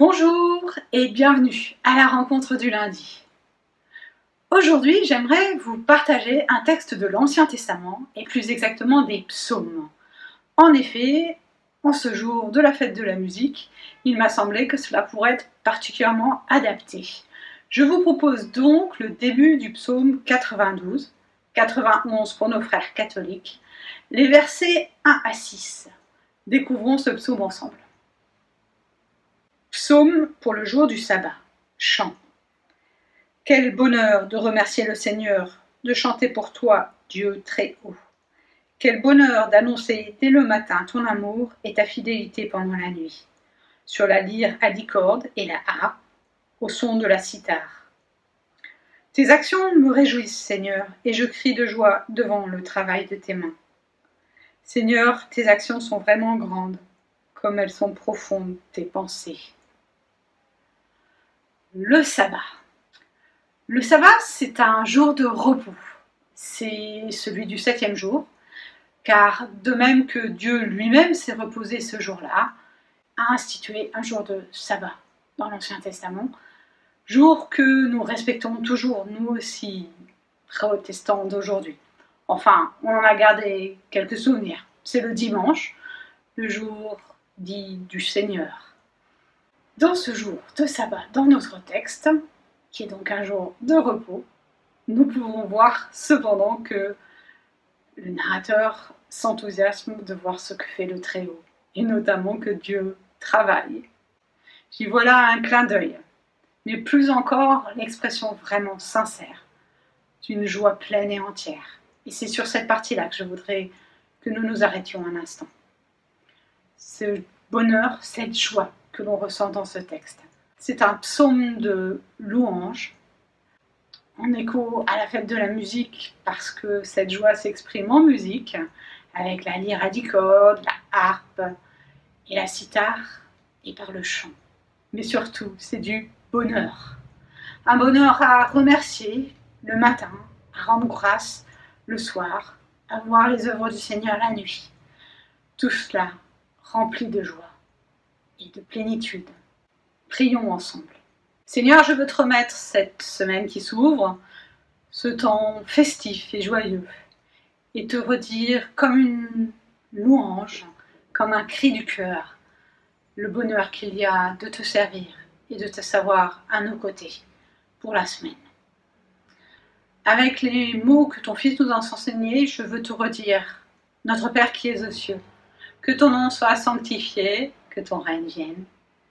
Bonjour et bienvenue à la rencontre du lundi. Aujourd'hui, j'aimerais vous partager un texte de l'Ancien Testament et plus exactement des psaumes. En effet, en ce jour de la fête de la musique, il m'a semblé que cela pourrait être particulièrement adapté. Je vous propose donc le début du psaume 92, 91 pour nos frères catholiques, les versets 1 à 6. Découvrons ce psaume ensemble. Psaume pour le jour du sabbat. Chant. Quel bonheur de remercier le Seigneur, de chanter pour toi, Dieu très haut. Quel bonheur d'annoncer dès le matin ton amour et ta fidélité pendant la nuit, sur la lyre à 10 cordes et la harpe, au son de la cithare. Tes actions me réjouissent, Seigneur, et je crie de joie devant le travail de tes mains. Seigneur, tes actions sont vraiment grandes, comme elles sont profondes, tes pensées. Le sabbat. Le sabbat, c'est un jour de repos. C'est celui du 7e jour, car de même que Dieu lui-même s'est reposé ce jour-là, a institué un jour de sabbat dans l'Ancien Testament, jour que nous respectons toujours, nous aussi, protestants d'aujourd'hui. Enfin, on en a gardé quelques souvenirs. C'est le dimanche, le jour dit du Seigneur. Dans ce jour de sabbat, dans notre texte, qui est donc un jour de repos, nous pouvons voir cependant que le narrateur s'enthousiasme de voir ce que fait le Très-Haut, et notamment que Dieu travaille. J'y vois là un clin d'œil, mais plus encore l'expression vraiment sincère d'une joie pleine et entière. Et c'est sur cette partie-là que je voudrais que nous nous arrêtions un instant. Ce bonheur, cette joie que l'on ressent dans ce texte. C'est un psaume de louange, en écho à la fête de la musique, parce que cette joie s'exprime en musique, avec la lyre à 10 cordes, la harpe et la cithare, et par le chant. Mais surtout, c'est du bonheur. Un bonheur à remercier le matin, à rendre grâce le soir, à voir les œuvres du Seigneur la nuit. Tout cela rempli de joie et de plénitude. Prions ensemble. Seigneur, je veux te remettre cette semaine qui s'ouvre, ce temps festif et joyeux, et te redire comme une louange, comme un cri du cœur, le bonheur qu'il y a de te servir et de te savoir à nos côtés pour la semaine. Avec les mots que ton Fils nous a enseignés, je veux te redire, notre Père qui es aux cieux, que ton nom soit sanctifié, que ton règne vienne,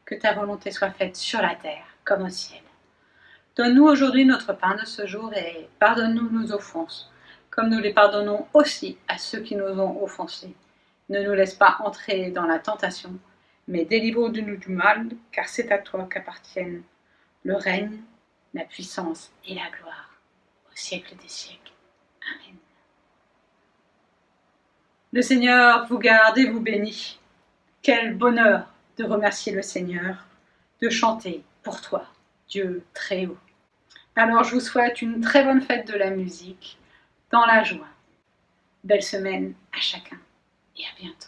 que ta volonté soit faite sur la terre comme au ciel. Donne-nous aujourd'hui notre pain de ce jour et pardonne-nous nos offenses, comme nous les pardonnons aussi à ceux qui nous ont offensés. Ne nous laisse pas entrer dans la tentation, mais délivre-nous du mal, car c'est à toi qu'appartiennent le règne, la puissance et la gloire, au siècle des siècles. Amen. Le Seigneur vous garde et vous bénit. Quel bonheur de remercier le Seigneur, de chanter pour toi, Dieu très haut. Alors je vous souhaite une très bonne fête de la musique, dans la joie. Belle semaine à chacun et à bientôt.